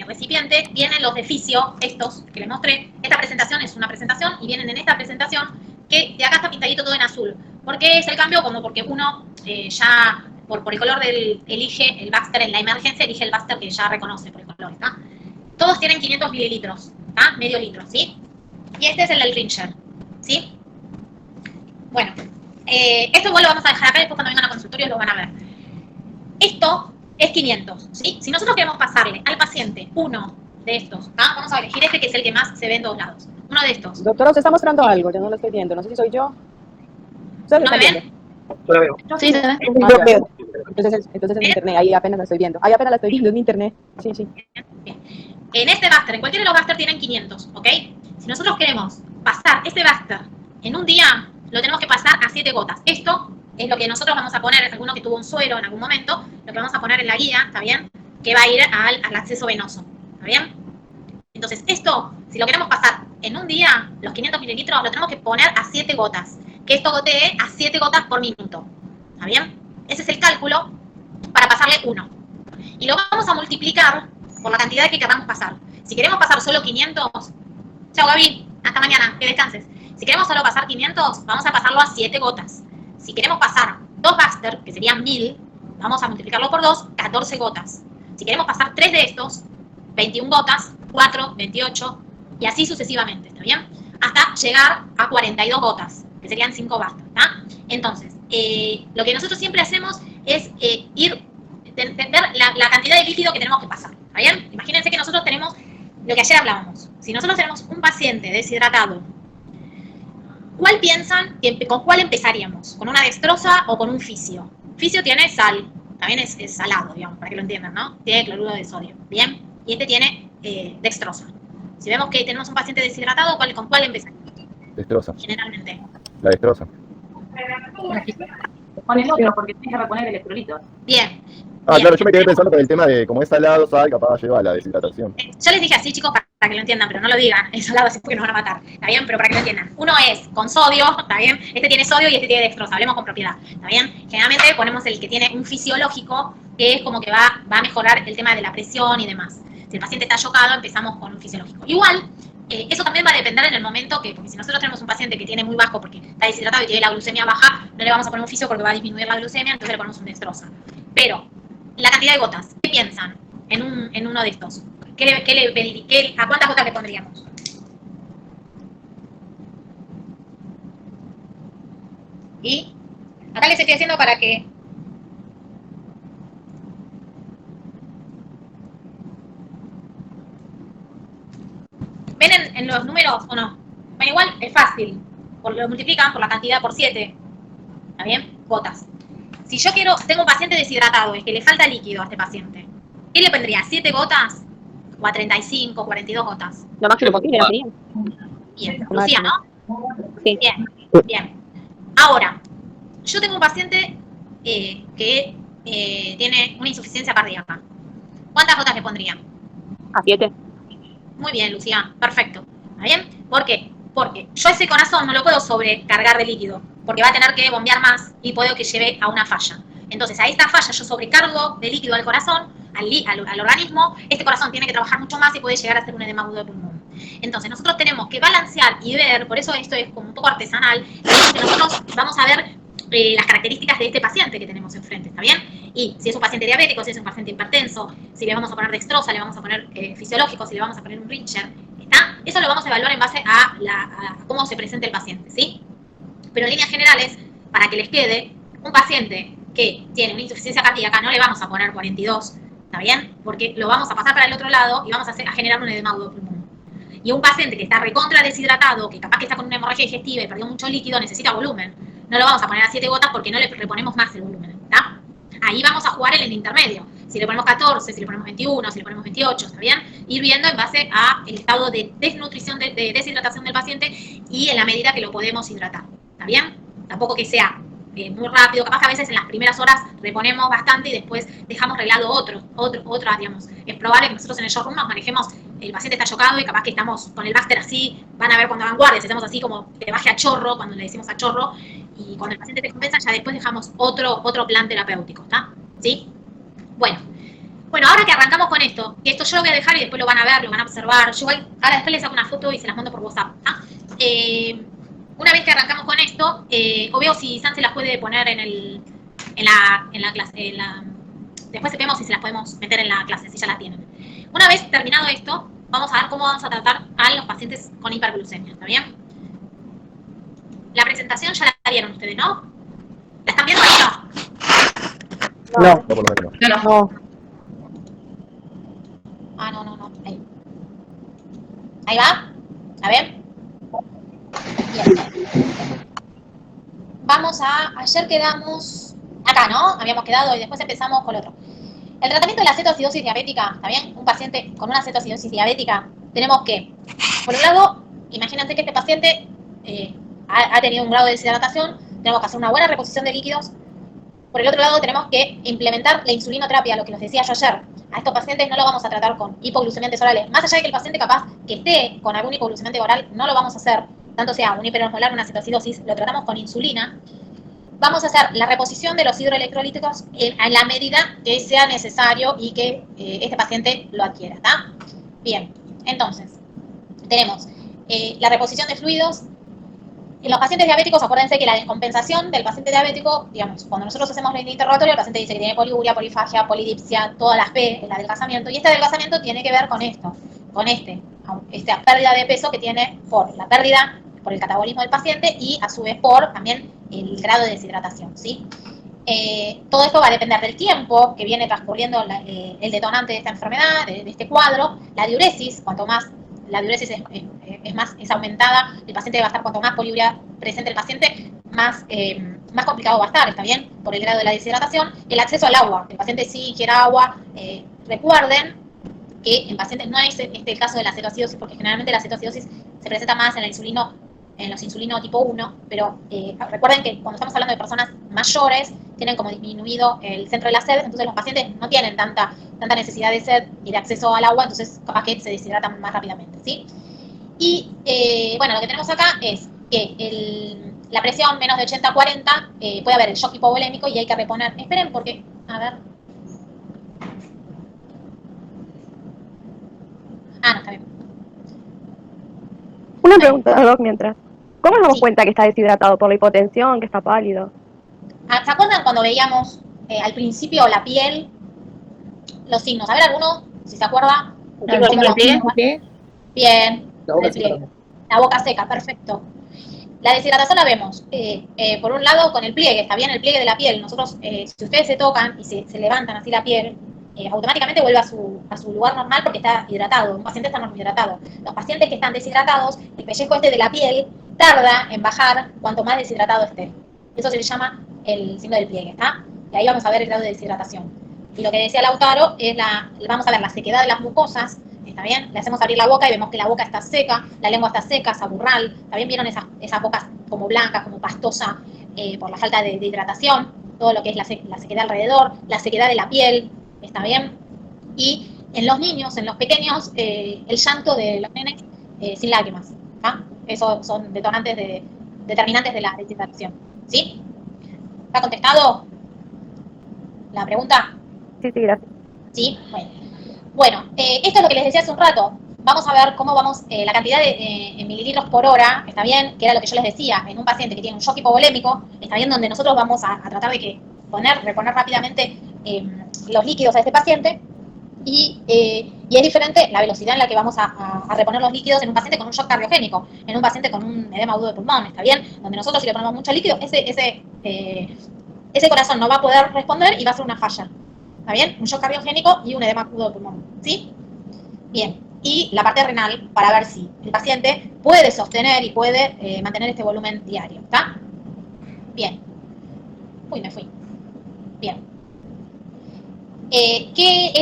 recipiente vienen los de fisio, estos que les mostré. Esta presentación es una presentación y vienen en esta presentación que de acá está pintadito todo en azul. ¿Por qué es el cambio? Como porque uno ya, por el color elige el Baxter en la emergencia, elige el Baxter que ya reconoce por el color, ¿está? Todos tienen 500 mililitros, ¿está? Medio litro, ¿sí? Y este es el del Ringer, ¿sí? Bueno, esto igual lo vamos a dejar acá, después cuando vengan a consultorios lo van a ver. Esto es 500, ¿sí? Si nosotros queremos pasarle al paciente uno de estos, ¿tá? Vamos a elegir este que es el que más se ve en todos lados. Uno de estos. Doctora, usted está mostrando algo, yo no lo estoy viendo, no sé si soy yo. ¿Usted lo ¿No me está ven? Yo la veo. Sí, se ve. Ah, ya. Entonces es mi internet, ahí apenas la estoy viendo. Ahí apenas la estoy viendo, es mi internet. Sí, sí. Bien. En este Baxter, en cualquiera de los Baxter tienen 500, ¿ok? Si nosotros queremos pasar este Baxter en un día, lo tenemos que pasar a 7 gotas. Esto es lo que nosotros vamos a poner, alguno que tuvo un suero en algún momento, lo que vamos a poner en la guía, ¿está bien? Que va a ir al acceso venoso, ¿está bien? Entonces, esto, si lo queremos pasar en un día, los 500 mililitros, lo tenemos que poner a 7 gotas. Que esto gotee a 7 gotas por minuto, ¿está bien? Ese es el cálculo para pasarle 1. Y lo vamos a multiplicar por la cantidad que queramos pasar. Si queremos pasar solo 500, chao Gaby, hasta mañana, que descanses. Si queremos solo pasar 500, vamos a pasarlo a 7 gotas. Si queremos pasar 2 Baxter, que serían 1000, vamos a multiplicarlo por 2, 14 gotas. Si queremos pasar 3 de estos, 21 gotas, 4, 28, y así sucesivamente, ¿está bien? Hasta llegar a 42 gotas, que serían 5 Baxter, ¿está? Entonces, lo que nosotros siempre hacemos es ver la cantidad de líquido que tenemos que pasar, ¿está bien? Imagínense que nosotros tenemos lo que ayer hablábamos. Si nosotros tenemos un paciente deshidratado, ¿cuál piensan? ¿Con cuál empezaríamos? ¿Con una dextrosa o con un fisio? Fisio tiene sal, también es salado, digamos, para que lo entiendan, ¿no? Tiene cloruro de sodio, ¿bien? Y este tiene dextrosa. Si vemos que tenemos un paciente deshidratado, ¿con cuál empezaríamos? Dextrosa. Generalmente. La dextrosa. Pon el otro porque tienes que reponer el electrolito. Bien. Ah, claro, yo me quedé pensando con el tema de como es salado, sal, capaz lleva a la deshidratación. Yo les dije así, chicos, para que lo entiendan, pero no lo digan. Es salado así porque nos van a matar. ¿Está bien? Pero para que lo entiendan. Uno es con sodio, ¿está bien? Este tiene sodio y este tiene dextrosa. Hablemos con propiedad. ¿Está bien? Generalmente ponemos el que tiene un fisiológico, que es como que va a mejorar el tema de la presión y demás. Si el paciente está chocado, empezamos con un fisiológico. Igual, eso también va a depender en el momento porque si nosotros tenemos un paciente que tiene muy bajo porque está deshidratado y tiene la glucemia baja, no le vamos a poner un fisio porque va a disminuir la glucemia, entonces le ponemos un dextrosa. Pero la cantidad de gotas, ¿qué piensan en uno de estos? ¿A cuántas gotas le pondríamos? Y acá les estoy haciendo para que... ¿Ven en los números o no? Bueno, igual es fácil. Lo multiplican por la cantidad por 7. ¿Está bien? Gotas. Si yo tengo un paciente deshidratado, es que le falta líquido a este paciente, ¿qué le pondría? ¿7 gotas? ¿O a 35, 42 gotas? Lo máximo posible, ¿no sería? Bien. Lucía, ¿no? Sí. Bien, bien. Ahora, yo tengo un paciente que tiene una insuficiencia cardíaca. ¿Cuántas gotas le pondría? A 7. Muy bien, Lucía. Perfecto. ¿Está bien? ¿Por qué? Porque yo ese corazón no lo puedo sobrecargar de líquido, porque va a tener que bombear más y puedo que lleve a una falla. Entonces, a esta falla yo sobrecargo de líquido al corazón, al organismo, este corazón tiene que trabajar mucho más y puede llegar a ser un edema agudo de pulmón. Entonces, nosotros tenemos que balancear y ver, por eso esto es como un poco artesanal, que nosotros vamos a ver las características de este paciente que tenemos enfrente, ¿está bien? Y si es un paciente diabético, si es un paciente hipertenso, si le vamos a poner dextrosa, le vamos a poner fisiológico, si le vamos a poner un Richter, ¿está? Eso lo vamos a evaluar en base a cómo se presenta el paciente, ¿sí? Pero en líneas generales, para que les quede, un paciente que tiene una insuficiencia cardíaca no le vamos a poner 42, ¿está bien? Porque lo vamos a pasar para el otro lado y vamos a generar un edema agudo de pulmón. Y un paciente que está recontra deshidratado, que capaz que está con una hemorragia digestiva y perdió mucho líquido, necesita volumen. No lo vamos a poner a 7 gotas porque no le reponemos más el volumen, ¿está? Ahí vamos a jugar en el intermedio. Si le ponemos 14, si le ponemos 21, si le ponemos 28, ¿está bien? Ir viendo en base a el estado de desnutrición, de deshidratación del paciente y en la medida que lo podemos hidratar, ¿está bien? Tampoco que sea muy rápido, capaz que a veces en las primeras horas reponemos bastante y después dejamos reglado otra, digamos. Es probable que nosotros en el showroom nos manejemos, el paciente está chocado y capaz que estamos con el Baxter así, van a ver cuando hagan guardias, hacemos así como que baje a chorro, cuando le decimos a chorro, y cuando el paciente te compensa ya después dejamos otro plan terapéutico, ¿está? ¿Sí? Bueno, Bueno, ahora que arrancamos con esto, que esto yo lo voy a dejar y después lo van a ver, lo van a observar. Yo igual, ahora después les saco una foto y se las mando por WhatsApp. Una vez que arrancamos con esto, o veo si San se las puede poner en la clase. Después vemos si se las podemos meter en la clase, si ya las tienen. Una vez terminado esto, vamos a ver cómo vamos a tratar a los pacientes con hiperglucemia, ¿está bien? La presentación ya la vieron ustedes, ¿no? ¿La están viendo ahí? No. No, por lo menos no. No. Ah, no. Ahí. Ahí va. A ver. Bien. Vamos a... Ayer quedamos... Acá, ¿no? Habíamos quedado y después empezamos con lo otro. El tratamiento de la cetoacidosis diabética, ¿está bien? Un paciente con una cetoacidosis diabética, tenemos que, por un lado, imagínate que este paciente ha tenido un grado de deshidratación, tenemos que hacer una buena reposición de líquidos. Por el otro lado, tenemos que implementar la insulinoterapia, lo que les decía yo ayer. A estos pacientes no lo vamos a tratar con hipoglucemiantes orales. Más allá de que el paciente capaz que esté con algún hipoglucemiante oral, no lo vamos a hacer, tanto sea un hiperosmolar o una cetoacidosis, lo tratamos con insulina. Vamos a hacer la reposición de los hidroelectrolíticos en la medida que sea necesario y que este paciente lo adquiera, ¿está? Bien, entonces, tenemos la reposición de fluidos. En los pacientes diabéticos, acuérdense que la descompensación del paciente diabético, digamos, cuando nosotros hacemos el interrogatorio, el paciente dice que tiene poliuria, polifagia, polidipsia, todas las P, el adelgazamiento, y este adelgazamiento tiene que ver con esto, con esta pérdida de peso que tiene por la pérdida, por el catabolismo del paciente y a su vez por también el grado de deshidratación, ¿sí? Todo esto va a depender del tiempo que viene transcurriendo el detonante de esta enfermedad, de este cuadro, la diuresis, cuanto más la diuresis es aumentada, el paciente va a estar, cuanto más poliuria presente el paciente, más complicado va a estar, ¿está bien? Por el grado de la deshidratación. El acceso al agua, el paciente sí ingiere agua, recuerden que en pacientes no es el caso de la cetoacidosis, porque generalmente la cetoacidosis se presenta más en los insulino tipo 1, pero recuerden que cuando estamos hablando de personas mayores, tienen como disminuido el centro de la sed, entonces los pacientes no tienen tanta necesidad de sed y de acceso al agua, entonces capaz que se deshidratan más rápidamente, ¿sí? Y bueno, lo que tenemos acá es que la presión menos de 80-40, puede haber el shock hipovolémico y hay que reponer. Esperen porque, a ver. Ah, no, está bien. Una pregunta, Doc, mientras. ¿Cómo nos damos cuenta que está deshidratado? ¿Por la hipotensión, que está pálido? ¿Se acuerdan cuando veíamos al principio la piel, los signos? A ver, alguno, si se acuerda. Bien. La boca seca, perfecto. La deshidratación la vemos, por un lado, con el pliegue, está bien el pliegue de la piel. Nosotros, si ustedes se tocan y se levantan así la piel, automáticamente vuelve a su lugar normal porque está hidratado. Un paciente está normal hidratado. Los pacientes que están deshidratados, el pellejo de la piel tarda en bajar cuanto más deshidratado esté. Eso se le llama el signo del pliegue, ¿está? Y ahí vamos a ver el grado de deshidratación. Y lo que decía Lautaro es vamos a ver la sequedad de las mucosas, ¿está bien? Le hacemos abrir la boca y vemos que la boca está seca, la lengua está seca, saburral. ¿También vieron esas bocas como blancas, como pastosa, por la falta de hidratación? Todo lo que es la sequedad alrededor, la sequedad de la piel, ¿está bien? Y en los niños, en los pequeños, el llanto de los nenes sin lágrimas, ¿está? Esos son determinantes de la deshidratación, ¿sí? ¿Está contestado la pregunta? Sí, gracias. ¿Sí? Bueno, esto es lo que les decía hace un rato. Vamos a ver cómo vamos, la cantidad en mililitros por hora, ¿está bien? Que era lo que yo les decía, en un paciente que tiene un shock hipovolémico, ¿está bien? Donde nosotros vamos a tratar de reponer rápidamente los líquidos a este paciente. Y es diferente la velocidad en la que vamos a reponer los líquidos en un paciente con un shock cardiogénico, en un paciente con un edema agudo de pulmón, ¿está bien? Donde nosotros, si le ponemos mucho líquido, ese corazón no va a poder responder y va a ser una falla, ¿está bien? Un shock cardiogénico y un edema agudo de pulmón, ¿sí? Bien, y la parte renal para ver si el paciente puede sostener y puede mantener este volumen diario, ¿está? Bien. Uy, me fui. Bien.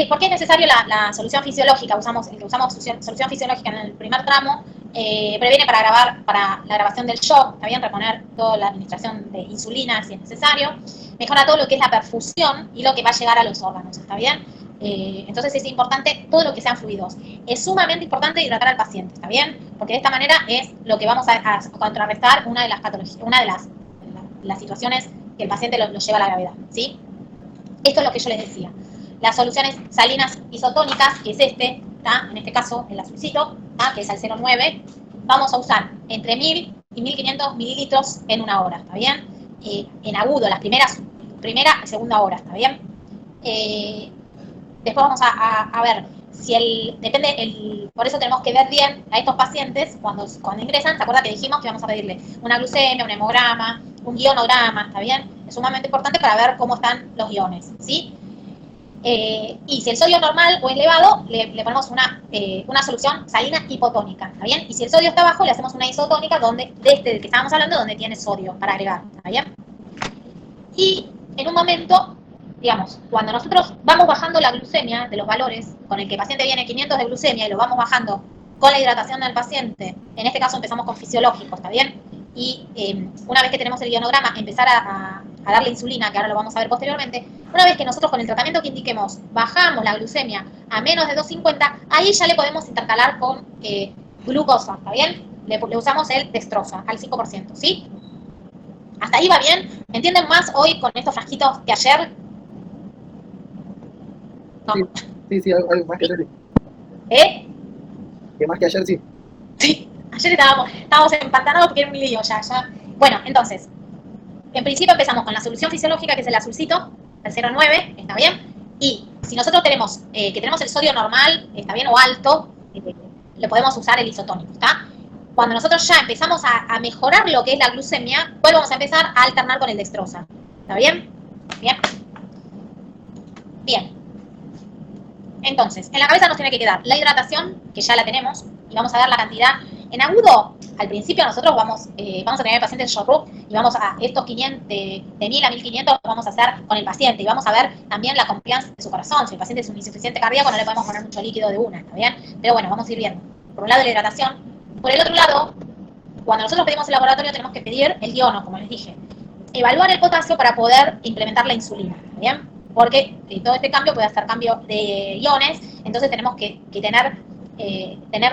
¿Por qué es necesario la solución fisiológica? Usamos solución fisiológica en el primer tramo, previene para la grabación del shock, está bien, reponer toda la administración de insulina si es necesario, mejora todo lo que es la perfusión y lo que va a llegar a los órganos, está bien. Entonces es importante todo lo que sean fluidos. Es sumamente importante hidratar al paciente, está bien, porque de esta manera es lo que vamos a contrarrestar una de las patologías, una de las situaciones que el paciente lo lleva a la gravedad, ¿sí? Esto es lo que yo les decía. las soluciones salinas isotónicas, que es este, ¿tá? En este caso el azulcito, ¿tá? Que es el 0,9, vamos a usar entre 1000 y 1500 mililitros en una hora, ¿está bien? En agudo, las primera y segunda hora, ¿está bien? Después vamos a ver si por eso tenemos que ver bien a estos pacientes cuando ingresan. ¿Se acuerda que dijimos que vamos a pedirle una glucemia, un hemograma, un ionograma? ¿Está bien? Es sumamente importante para ver cómo están los iones, ¿sí? Y si el sodio normal o elevado, le ponemos una solución salina hipotónica, ¿está bien? Y si el sodio está bajo, le hacemos una isotónica del que estábamos hablando, donde tiene sodio para agregar, ¿está bien? Y en un momento, digamos, cuando nosotros vamos bajando la glucemia de los valores, con el que el paciente viene 500 de glucemia y lo vamos bajando con la hidratación del paciente, en este caso empezamos con fisiológicos, ¿está bien? Y una vez que tenemos el ionograma, empezar a darle insulina, que ahora lo vamos a ver posteriormente. Una vez que nosotros con el tratamiento que indiquemos bajamos la glucemia a menos de 250, ahí ya le podemos intercalar con glucosa, ¿está bien? Le usamos el dextrosa al 5%, ¿sí? ¿Hasta ahí va bien? ¿Entienden más hoy con estos frasquitos que ayer? No. Sí, algo más que ayer sí. ¿Eh? Que más que ayer sí. Sí, ayer estábamos empantanados porque era un lío ya. Bueno, entonces, en principio empezamos con la solución fisiológica, que es el azulcito, el 0,9, ¿está bien? Y si nosotros tenemos que tenemos el sodio normal, ¿está bien? O alto, le podemos usar el isotónico, ¿está? Cuando nosotros ya empezamos a mejorar lo que es la glucemia, pues vamos a empezar a alternar con el dextrosa. ¿Está bien? Bien. Bien. Entonces, en la cabeza nos tiene que quedar la hidratación, que ya la tenemos, y vamos a dar la cantidad. En agudo, al principio nosotros vamos a tener el paciente en short y vamos a estos 500, de 1000 a 1500 lo vamos a hacer con el paciente y vamos a ver también la confianza de su corazón. Si el paciente es un insuficiente cardíaco, no le podemos poner mucho líquido de una, ¿está bien? Pero bueno, vamos a ir viendo. Por un lado la hidratación, por el otro lado, cuando nosotros pedimos el laboratorio tenemos que pedir el iono, como les dije. Evaluar el potasio para poder implementar la insulina, ¿está bien? Porque todo este cambio puede hacer cambio de iones, entonces tenemos que tener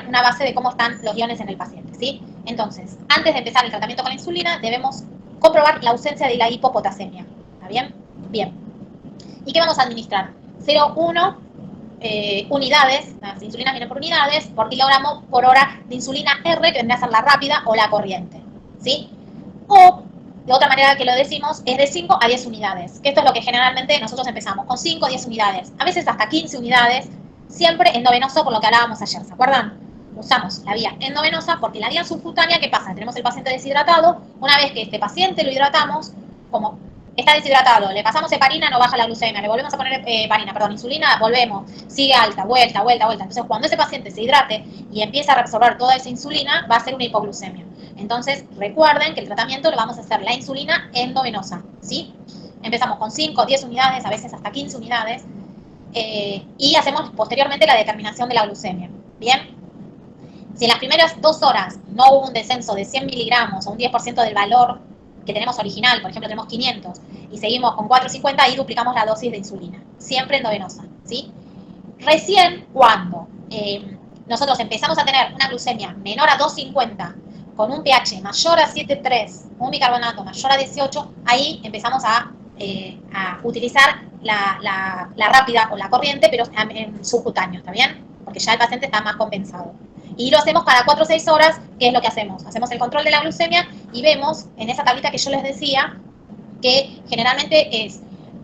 una base de cómo están los iones en el paciente, ¿sí? Entonces, antes de empezar el tratamiento con la insulina, debemos comprobar la ausencia de la hipopotasemia, ¿está bien? Bien. ¿Y qué vamos a administrar? 0,1 unidades, las insulinas vienen por unidades, por kilogramo por hora de insulina R, que vendría a ser la rápida o la corriente, ¿sí? O, de otra manera que lo decimos, es de 5 a 10 unidades, que esto es lo que generalmente nosotros empezamos, con 5 o 10 unidades, a veces hasta 15 unidades, siempre endovenoso, por lo que hablábamos ayer, ¿se acuerdan? Usamos la vía endovenosa porque la vía subcutánea, ¿qué pasa? Tenemos el paciente deshidratado, una vez que este paciente lo hidratamos, como está deshidratado, le pasamos heparina, no baja la glucemia, le volvemos a poner insulina, volvemos, sigue alta, vuelta. Entonces, cuando ese paciente se hidrate y empieza a reabsorber toda esa insulina, va a ser una hipoglucemia. Entonces, recuerden que el tratamiento lo vamos a hacer la insulina endovenosa, ¿sí? Empezamos con 5, 10 unidades, a veces hasta 15 unidades, y hacemos posteriormente la determinación de la glucemia, ¿bien? Si en las primeras 2 horas no hubo un descenso de 100 miligramos o un 10% del valor que tenemos original, por ejemplo tenemos 500 y seguimos con 450, ahí duplicamos la dosis de insulina, siempre endovenosa, ¿sí? Recién cuando nosotros empezamos a tener una glucemia menor a 250 con un pH mayor a 7,3, un bicarbonato mayor a 18, ahí empezamos a utilizar la rápida o la corriente, pero en subcutáneo, ¿está bien? Porque ya el paciente está más compensado. Y lo hacemos cada 4 o 6 horas, ¿qué es lo que hacemos? Hacemos el control de la glucemia y vemos en esa tablita que yo les decía que generalmente es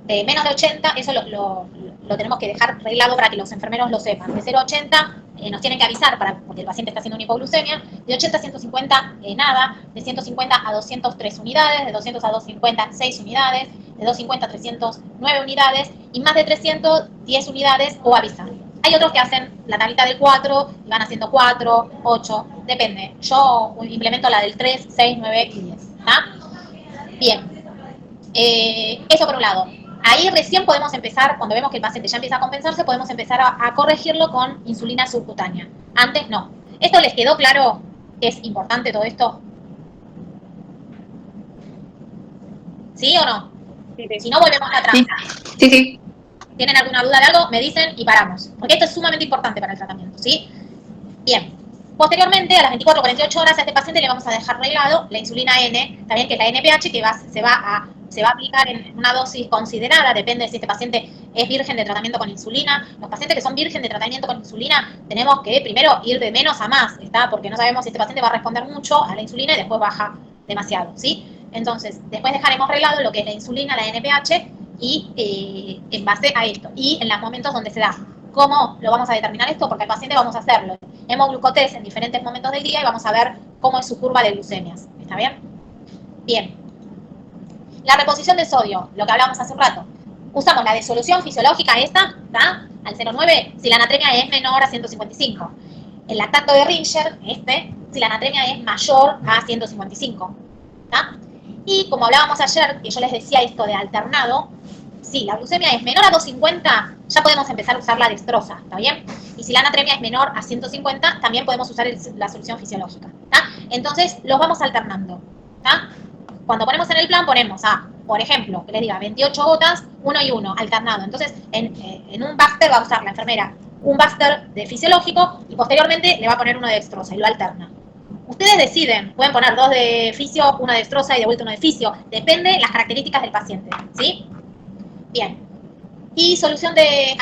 menos de 80, eso lo tenemos que dejar arreglado para que los enfermeros lo sepan. De 0 a 80 nos tienen que avisar porque el paciente está haciendo una hipoglucemia, de 80 a 150 nada, de 150 a 203 unidades, de 200 a 250 6 unidades, de 250 a 300 9 unidades y más de 310 unidades o avisar. Hay otros que hacen la tablita del 4 y van haciendo 4, 8, depende. Yo implemento la del 3, 6, 9 y 10. ¿Está? Bien. Eso por un lado. Ahí recién podemos empezar, cuando vemos que el paciente ya empieza a compensarse, podemos empezar a corregirlo con insulina subcutánea. Antes no. ¿Esto les quedó claro que es importante todo esto? ¿Sí o no? Sí. Si no, volvemos atrás. Sí. ¿Tienen alguna duda de algo? Me dicen y paramos. Porque esto es sumamente importante para el tratamiento, ¿sí? Bien. Posteriormente, a las 24 o 48 horas, a este paciente le vamos a dejar reglado la insulina N, también que es la NPH, que se va a se va a aplicar en una dosis considerada, depende de si este paciente es virgen de tratamiento con insulina. Los pacientes que son virgen de tratamiento con insulina, tenemos que primero ir de menos a más, ¿está? Porque no sabemos si este paciente va a responder mucho a la insulina y después baja demasiado, ¿sí? Entonces, después dejaremos arreglado lo que es la insulina, la NPH, y en base a esto, y en los momentos donde se da. ¿Cómo lo vamos a determinar esto? Porque al paciente vamos a hacerlo hemoglucotest en diferentes momentos del día y vamos a ver cómo es su curva de glucemias. ¿Está bien? Bien. La reposición de sodio, lo que hablábamos hace un rato. Usamos la disolución fisiológica esta, ¿está? Al 0,9, si la natremia es menor a 155. El lactato de Ringer, si la natremia es mayor a 155. ¿Está? Y como hablábamos ayer, que yo les decía esto de alternado, si la glucemia es menor a 250, ya podemos empezar a usar la dextrosa, ¿está bien? Y si la natremia es menor a 150, también podemos usar la solución fisiológica, ¿está? Entonces, los vamos alternando, ¿está? Cuando ponemos en el plan, ponemos por ejemplo, que les diga 28 gotas, 1 y 1, alternado. Entonces, en un Baxter va a usar la enfermera un Baxter de fisiológico y posteriormente le va a poner uno de dextrosa y lo alterna. Ustedes deciden, pueden poner 2 de fisio, 1 de dextrosa y de vuelta 1 de fisio. Depende de las características del paciente, ¿sí? Bien. Y solución de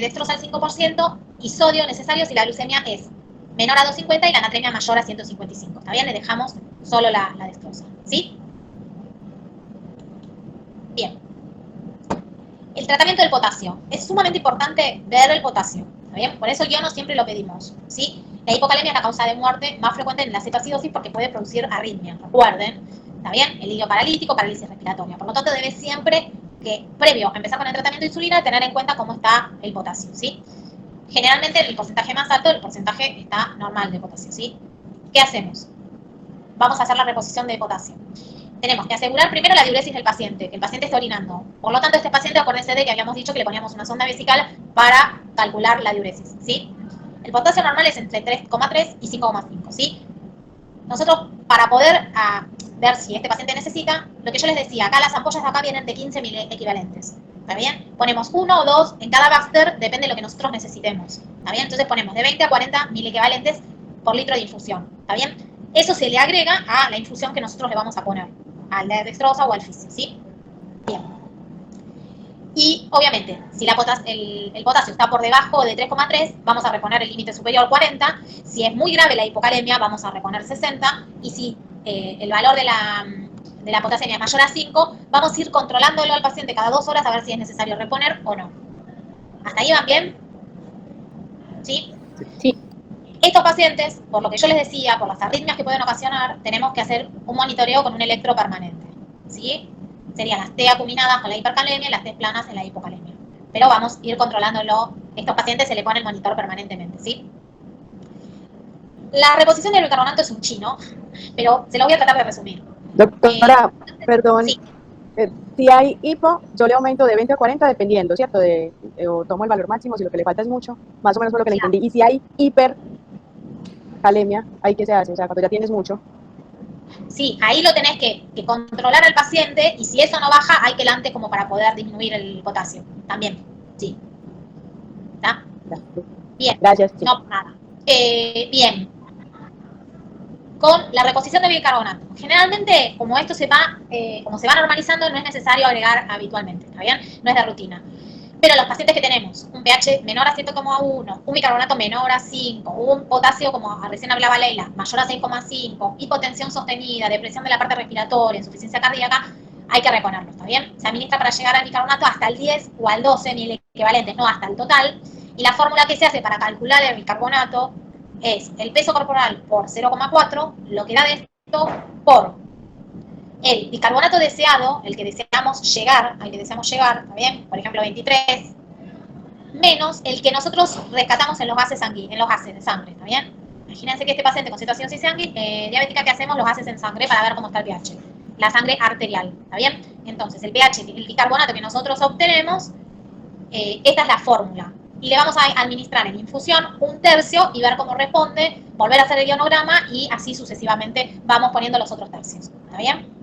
dextrosa al 5% y sodio necesario si la glucemia es menor a 250 y la natremia mayor a 155. ¿Está bien? Le dejamos solo la dextrosa, ¿sí? Bien. El tratamiento del potasio. Es sumamente importante ver el potasio, ¿está bien? Por eso el iono siempre lo pedimos, ¿sí? La hipocalemia es la causa de muerte más frecuente en la cetoacidosis porque puede producir arritmia. Recuerden, ¿está bien? El hígado paralítico, parálisis respiratoria. Por lo tanto, debe siempre que, previo a empezar con el tratamiento de insulina, tener en cuenta cómo está el potasio, ¿sí? Generalmente, el porcentaje más alto, el porcentaje está normal de potasio, ¿sí? ¿Qué hacemos? Vamos a hacer la reposición de potasio. Tenemos que asegurar primero la diuresis del paciente, que el paciente esté orinando. Por lo tanto, este paciente, acuérdense de que habíamos dicho que le poníamos una sonda vesical para calcular la diuresis, ¿sí? El potasio normal es entre 3,3 y 5,5, ¿sí? Nosotros, para poder ver si este paciente necesita, lo que yo les decía, acá las ampollas de acá vienen de 15 mil equivalentes, ¿está bien? Ponemos 1 o 2 en cada Baxter, depende de lo que nosotros necesitemos, ¿está bien? Entonces ponemos de 20 a 40 mil equivalentes por litro de infusión, ¿está bien? Eso se le agrega a la infusión que nosotros le vamos a poner, al de dextrosa o al fisio, ¿sí? Bien. Y, obviamente, si el potasio está por debajo de 3,3, vamos a reponer el límite superior 40. Si es muy grave la hipocalemia, vamos a reponer 60. Y si el valor de la potasemia es mayor a 5, vamos a ir controlándolo al paciente cada 2 horas a ver si es necesario reponer o no. ¿Hasta ahí van bien? ¿Sí? Sí. Estos pacientes, por lo que yo les decía, por las arritmias que pueden ocasionar, tenemos que hacer un monitoreo con un electro permanente, ¿sí? Serían las T acuminadas con la hipercalemia y las T planas en la hipocalemia. Pero vamos a ir controlándolo. Estos pacientes se le pone el monitor permanentemente, ¿sí? La reposición del bicarbonato es un chino, pero se lo voy a tratar de resumir. Doctora, perdón. Sí. Si hay hipo, yo le aumento de 20 a 40 dependiendo, ¿cierto? O tomo el valor máximo si lo que le falta es mucho. Más o menos fue lo que le entendí. Y si hay hipercalemia, ¿ahí qué se hace? O sea, cuando ya tienes mucho. Sí, ahí lo tenés que controlar al paciente y si eso no baja, hay que lante como para poder disminuir el potasio. También, sí. ¿Está? Bien. Gracias. Sí. No, nada. Bien. Con la reposición de bicarbonato. Generalmente, como esto como se va normalizando, no es necesario agregar habitualmente, ¿está bien? No es de rutina. Pero los pacientes que tenemos un pH menor a 7,1, un bicarbonato menor a 5, un potasio, como recién hablaba Leila, mayor a 6,5, hipotensión sostenida, depresión de la parte respiratoria, insuficiencia cardíaca, hay que reponerlo, ¿está bien? Se administra para llegar al bicarbonato hasta el 10 o al 12 mil equivalentes, no hasta el total. Y la fórmula que se hace para calcular el bicarbonato es el peso corporal por 0,4, lo que da de esto por el bicarbonato deseado, el que deseamos llegar, ¿está bien? Por ejemplo, 23, menos el que nosotros rescatamos en los gases de sangre, ¿está bien? Imagínense que este paciente con cetoacidosis diabética, ¿qué hacemos? Los gases en sangre para ver cómo está el pH. La sangre arterial, ¿está bien? Entonces, el pH, el bicarbonato que nosotros obtenemos, esta es la fórmula. Y le vamos a administrar en infusión 1/3 y ver cómo responde, volver a hacer el ionograma y así sucesivamente vamos poniendo los otros tercios, ¿está bien?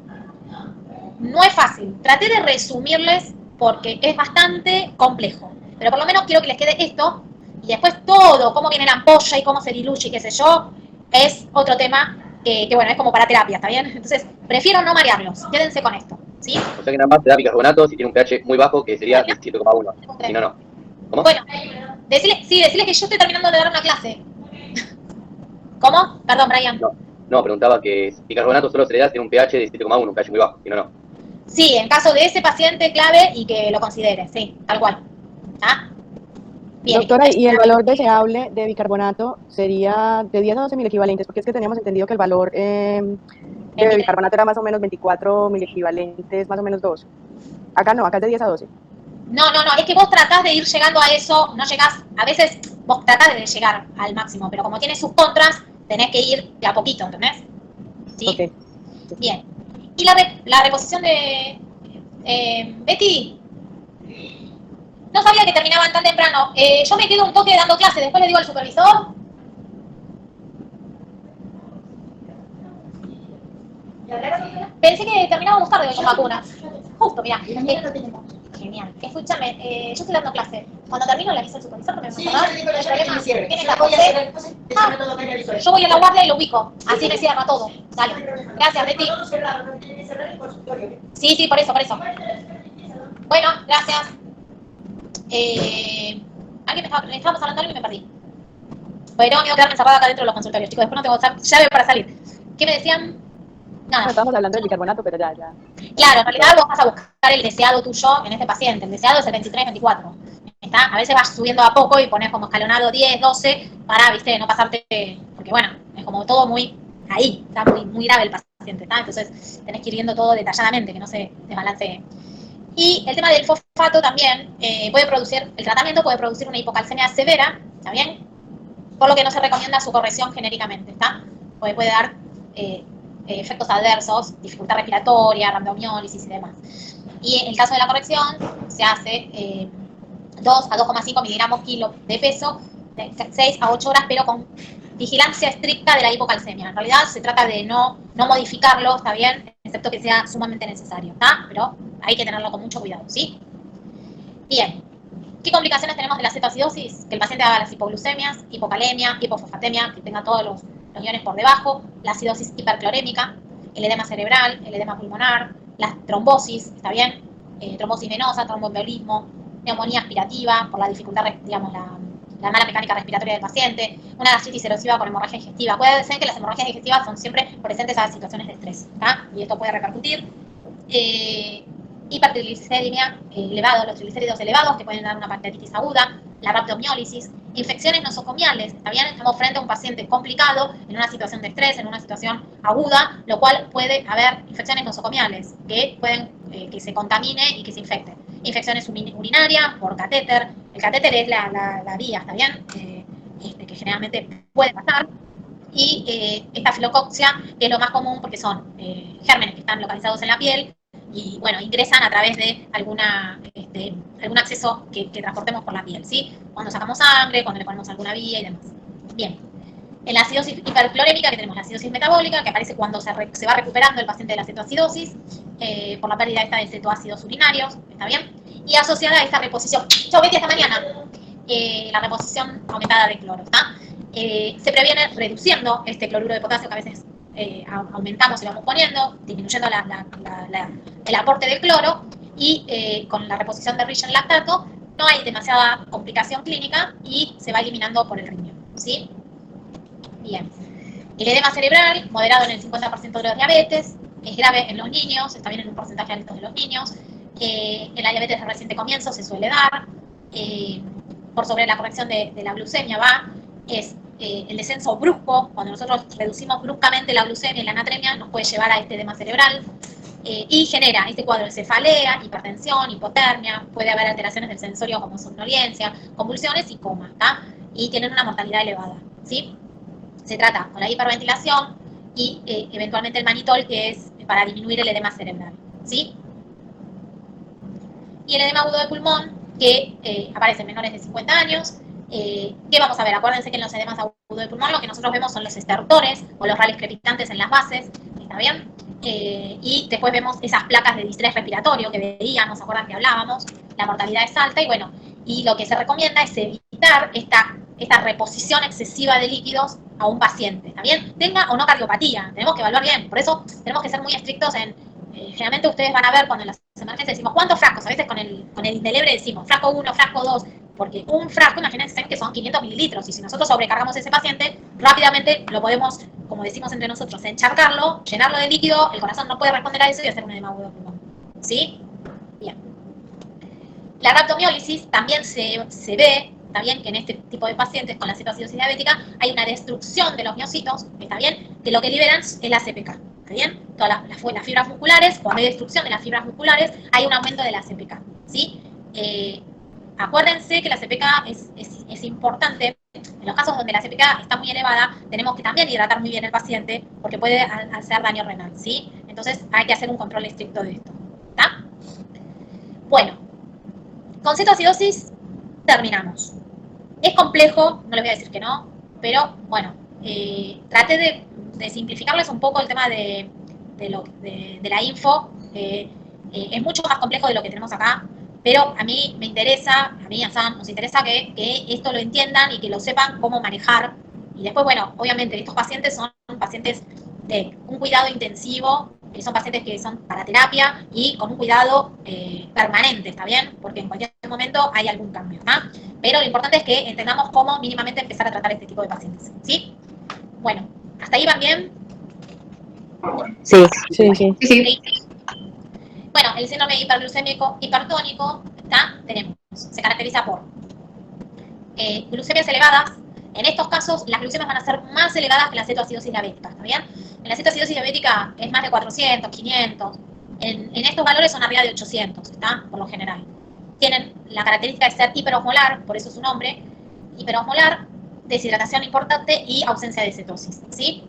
No es fácil. Traté de resumirles porque es bastante complejo. Pero por lo menos quiero que les quede esto. Y después todo, cómo viene la ampolla y cómo se diluye y qué sé yo, es otro tema que bueno, es como para terapia, ¿está bien? Entonces, prefiero no marearlos. Quédense con esto. ¿sí? O sea que nada más te da bicarbonato si tiene un pH muy bajo, que sería 17,1. Si no, no. ¿Cómo? Bueno, decirle que yo estoy terminando de dar una clase. ¿Cómo? Perdón, Brian. No, preguntaba que bicarbonato solo se le da si tiene un pH de 17,1, un pH muy bajo. Si no, no. Sí, en caso de ese paciente clave y que lo considere, sí, tal cual. ¿Ah? Bien. Doctora, y el valor deseable de bicarbonato sería de 10 a 12 mil equivalentes, porque es que teníamos entendido que el valor de bicarbonato era más o menos 24 mil equivalentes, más o menos 2. Acá no, acá es de 10 a 12. No, es que vos tratás de ir llegando a eso, no llegás, a veces vos tratás de llegar al máximo, pero como tiene sus contras, tenés que ir de a poquito, ¿entendés? ¿Sí? Okay. Bien. Y la reposición de Betty, no sabía que terminaban tan temprano. Yo me quedo un toque dando clase, después le digo al supervisor. Pensé que terminábamos tarde hoy con vacunas. Justo, mirá. Genial. Escúchame, yo estoy dando clase. Cuando termino le aviso al supervisor que me Sí, va a yo le digo a la chica que me cierre. ¿Viene Yo la voy a José? hacer cosas, Ah, todo acá en el yo voy a la guardia y lo ubico. Así me cierra todo. Dale. Gracias, Betty. Sí, por eso. Bueno, gracias. Estábamos hablando algo y me perdí. Porque tengo miedo de quedarme encerrada acá dentro de los consultorios, chicos. Después no tengo llave para salir. ¿Qué me decían? Nada. No, estábamos hablando del bicarbonato, pero ya. Claro, en realidad vos vas a buscar el deseado tuyo en este paciente. El deseado es el 23-24. ¿Está? A veces vas subiendo a poco y pones como escalonado 10, 12 para, viste, no pasarte, porque bueno, es como todo muy ahí, está muy grave el paciente, ¿está? Entonces tenés que ir viendo todo detalladamente, que no se desbalancee. Y el tema del fosfato también el tratamiento puede producir una hipocalcemia severa, ¿está bien? Por lo que no se recomienda su corrección genéricamente, ¿está? Puede dar efectos adversos, dificultad respiratoria, rhabdomiólisis y demás. Y en el caso de la corrección, se hace 2 a 2,5 miligramos kilo de peso, de 6 a 8 horas, pero con vigilancia estricta de la hipocalcemia. En realidad se trata de no modificarlo, ¿está bien? Excepto que sea sumamente necesario, ¿está? Pero hay que tenerlo con mucho cuidado, ¿sí? Bien. ¿Qué complicaciones tenemos de la cetoacidosis? Que el paciente haga las hipoglucemias, hipocalemia, hipofosfatemia, que tenga todos los iones por debajo, la acidosis hiperclorémica, el edema cerebral, el edema pulmonar, la trombosis, ¿está bien? Trombosis venosa, tromboembolismo, neumonía aspirativa, por la dificultad, digamos, la mala mecánica respiratoria del paciente, una gastritis erosiva con hemorragia digestiva. Puede ser que las hemorragias digestivas son siempre presentes a situaciones de estrés, ¿tá? Y esto puede repercutir. Hipertrigliceridemia elevado, los triglicéridos elevados que pueden dar una pancreatitis aguda, la rhabdomiólisis, infecciones nosocomiales, ¿está bien? Estamos frente a un paciente complicado en una situación de estrés, en una situación aguda, lo cual puede haber infecciones nosocomiales que pueden que se contamine y que se infecte. Infecciones urinarias por catéter, el catéter es la vía, ¿está bien? Que generalmente puede pasar. Y estafilococcea, que es lo más común porque son gérmenes que están localizados en la piel y, bueno, ingresan a través de algún acceso que transportemos por la piel, ¿sí? Cuando sacamos sangre, cuando le ponemos alguna vía y demás. Bien. En la acidosis hiperclorémica, que tenemos la acidosis metabólica, que aparece cuando se va recuperando el paciente de la cetoacidosis, por la pérdida esta de cetoácidos urinarios, ¿está bien? Y asociada a esta reposición. Chau, Betty, hasta mañana. La reposición aumentada de cloro, ¿está? Se previene reduciendo este cloruro de potasio que a veces aumentamos y vamos poniendo, disminuyendo el aporte del cloro, y con la reposición de Rich en lactato no hay demasiada complicación clínica y se va eliminando por el riñón, ¿sí? Bien. El edema cerebral, moderado en el 50% de los diabetes, es grave en los niños, está bien en un porcentaje alto de los niños. En la diabetes de reciente comienzo se suele dar, por sobre la corrección de la glucemia es el descenso brusco. Cuando nosotros reducimos bruscamente la glucemia y la natremia, nos puede llevar a este edema cerebral y genera este cuadro de cefalea, hipertensión, hipotermia, puede haber alteraciones del sensorio como somnolencia, convulsiones y coma, ¿tá? Y tienen una mortalidad elevada, ¿sí? Se trata con la hiperventilación y eventualmente el manitol, que es para disminuir el edema cerebral, ¿sí? Y el edema agudo de pulmón, que aparece en menores de 50 años. ¿Qué vamos a ver? Acuérdense que en los edemas agudos de pulmón lo que nosotros vemos son los estertores o los rales crepitantes en las bases, ¿está bien? Y después vemos esas placas de distrés respiratorio que veíamos, ¿se acuerdan que hablábamos? La mortalidad es alta y bueno, y lo que se recomienda es evitar esta reposición excesiva de líquidos a un paciente, ¿está bien? Tenga o no cardiopatía, tenemos que evaluar bien, por eso tenemos que ser muy estrictos en generalmente ustedes van a ver cuando en las emergencias decimos, ¿cuántos frascos? A veces con el indeleble decimos, frasco 1, frasco 2, porque un frasco, imagínense que son 500 mililitros, y si nosotros sobrecargamos a ese paciente, rápidamente lo podemos, como decimos entre nosotros, encharcarlo, llenarlo de líquido, el corazón no puede responder a eso y hacer un edema agudo pulmón. ¿Sí? Bien. La rhabdomiólisis también se ve, está bien, que en este tipo de pacientes con la cetoacidosis diabética hay una destrucción de los miocitos, está bien, que lo que liberan es la CPK, está bien, todas las fibras musculares, cuando hay destrucción de las fibras musculares, hay un aumento de la CPK, ¿sí? Acuérdense que la CPK es importante, en los casos donde la CPK está muy elevada, tenemos que también hidratar muy bien el paciente, porque puede hacer daño renal, ¿sí? Entonces hay que hacer un control estricto de esto, ¿está? Bueno, con cetoacidosis terminamos. Es complejo, no les voy a decir que no, pero bueno, traté de simplificarles un poco el tema de la info. Es mucho más complejo de lo que tenemos acá, pero a mí me interesa, a mí y a Sam nos interesa que esto lo entiendan y que lo sepan cómo manejar. Y después, bueno, obviamente estos pacientes son pacientes de un cuidado intensivo, son pacientes que son para terapia y con un cuidado permanente, ¿está bien? Porque en cualquier momento hay algún cambio, ¿está? Pero lo importante es que entendamos cómo mínimamente empezar a tratar este tipo de pacientes, ¿sí? Bueno, ¿hasta ahí van bien? Sí. Sí. Bueno, el síndrome hiperglucémico hipertónico, ¿está? Se caracteriza por glucemias elevadas. En estos casos, las glucemias van a ser más elevadas que la cetoacidosis diabética, ¿está bien? En la cetoacidosis diabética es más de 400, 500. En estos valores son arriba de 800, ¿está? Por lo general. Tienen la característica de ser hiperosmolar, por eso su nombre, hiperosmolar, deshidratación importante y ausencia de cetosis, ¿sí?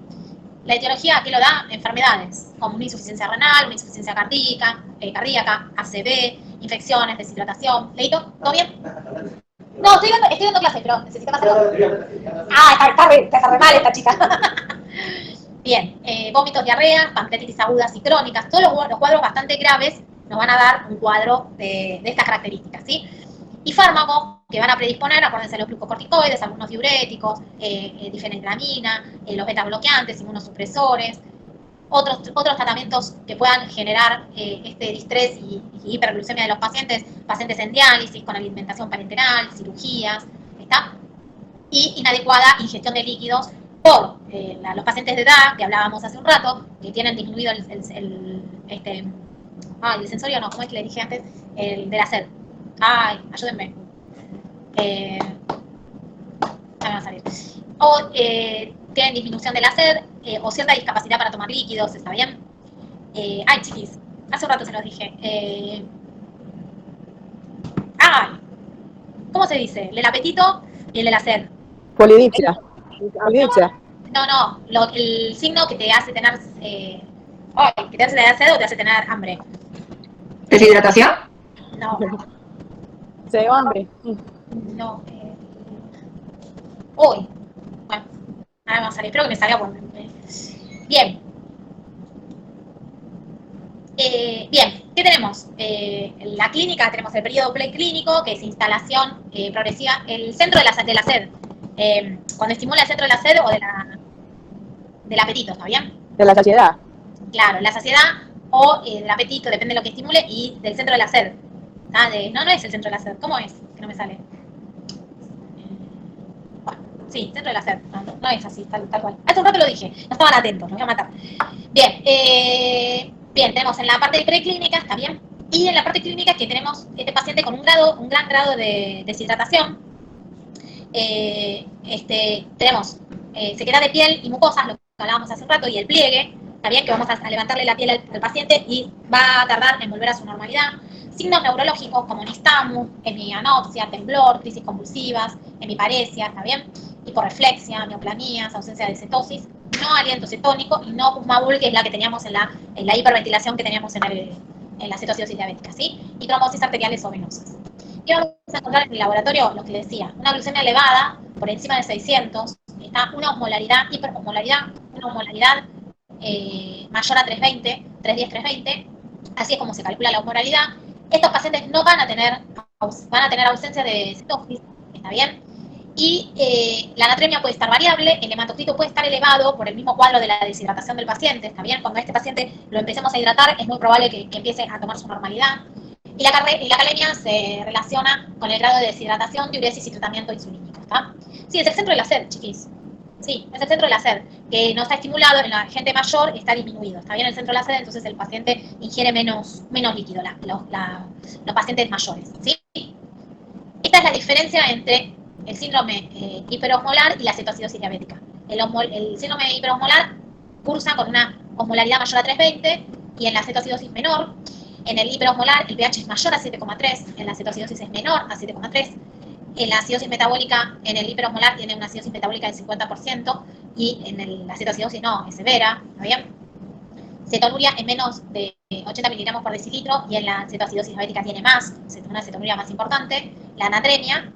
La etiología, ¿qué lo da? Enfermedades, como una insuficiencia renal, una insuficiencia cardíaca, ACV, infecciones, deshidratación. ¿Leíto? ¿Todo bien? No, estoy dando clase, pero necesito más algo. Está re mal esta chica. Bien, vómitos, diarreas, pancreatitis agudas y crónicas, todos los cuadros bastante graves nos van a dar un cuadro de estas características, ¿sí? Y fármacos que van a predisponer, acuérdense, los glucocorticoides, algunos diuréticos, difenhidramina, los beta bloqueantes, inmunosupresores, otros tratamientos que puedan generar este distrés y hiperglucemia de los pacientes en diálisis, con alimentación parenteral, cirugías, ¿está? Y inadecuada ingestión de líquidos por los pacientes de edad, que hablábamos hace un rato, que tienen disminuido el sensorio, no, ¿cómo es que le dije antes? El de la sed. Ay, ayúdenme. No me va a salir. O tienen disminución de la sed, o cierta discapacidad para tomar líquidos, ¿está bien? Ay, chiquis, hace un rato se los dije. ¿Cómo se dice? El del apetito y el de la sed. Polidipsia. Polidipsia. No, el signo que te hace tener que te hace tener sed o te hace tener hambre. ¿Deshidratación? No, Se dio hambre. no. Bueno, ahora vamos a salir, espero que me salga bueno. Bien. Bien, ¿qué tenemos? En la clínica tenemos el periodo preclínico, que es instalación progresiva, el centro de la sed, cuando estimula el centro de la sed o del apetito, ¿está bien? De la saciedad. Claro, la saciedad o del apetito, depende de lo que estimule, y del centro de la sed. No es el centro de la sed, ¿cómo es? Que no me sale. Sí, centro de la sed, no es así, tal cual. Hace un rato lo dije, no estaban atentos, los voy a matar. Bien, tenemos en la parte preclínica, está bien, y en la parte clínica que tenemos este paciente con un gran grado de deshidratación. Tenemos sequedad de piel y mucosas, lo que hablábamos hace un rato, y el pliegue, está bien, que vamos a levantarle la piel al paciente y va a tardar en volver a su normalidad. Signos neurológicos como nistagmus, hemianopsia, temblor, crisis convulsivas, hemiparesia, ¿está bien? Hiporreflexia, neoplanías, ausencia de cetosis, no aliento cetónico y no pusmabul, que es la que teníamos en la hiperventilación que teníamos en la cetoacidosis diabética, ¿sí? Y trombosis arteriales o venosas. ¿Qué vamos a encontrar en el laboratorio? Lo que les decía, una glucemia elevada, por encima de 600, está una osmolaridad, hiperosmolaridad, una osmolaridad mayor a 320, 310, 320, así es como se calcula la osmolaridad. Estos pacientes no van a tener ausencia de cetosis, ¿está bien? Y la natremia puede estar variable, el hematocrito puede estar elevado por el mismo cuadro de la deshidratación del paciente, ¿está bien? Cuando a este paciente lo empecemos a hidratar, es muy probable que empiece a tomar su normalidad. Y la calemia se relaciona con el grado de deshidratación, diuresis y tratamiento insulínico, ¿está? Sí, es el centro de la sed, chiquis. Sí, es el centro de la sed, que no está estimulado, en la gente mayor está disminuido, está bien el centro de la sed, entonces el paciente ingiere menos líquido, los pacientes mayores, ¿sí? Esta es la diferencia entre el síndrome hiperosmolar y la cetoacidosis diabética. El síndrome hiperosmolar cursa con una osmolaridad mayor a 320 y en la cetoacidosis menor. En el hiperosmolar el pH es mayor a 7,3, en la cetoacidosis es menor a 7,3. En la acidosis metabólica, en el hiperosmolar tiene una acidosis metabólica del 50% y en la cetoacidosis no, es severa, ¿está bien? Cetonuria es menos de 80 miligramos por decilitro y en la cetoacidosis diabética tiene más, una cetonuria más importante, la natremia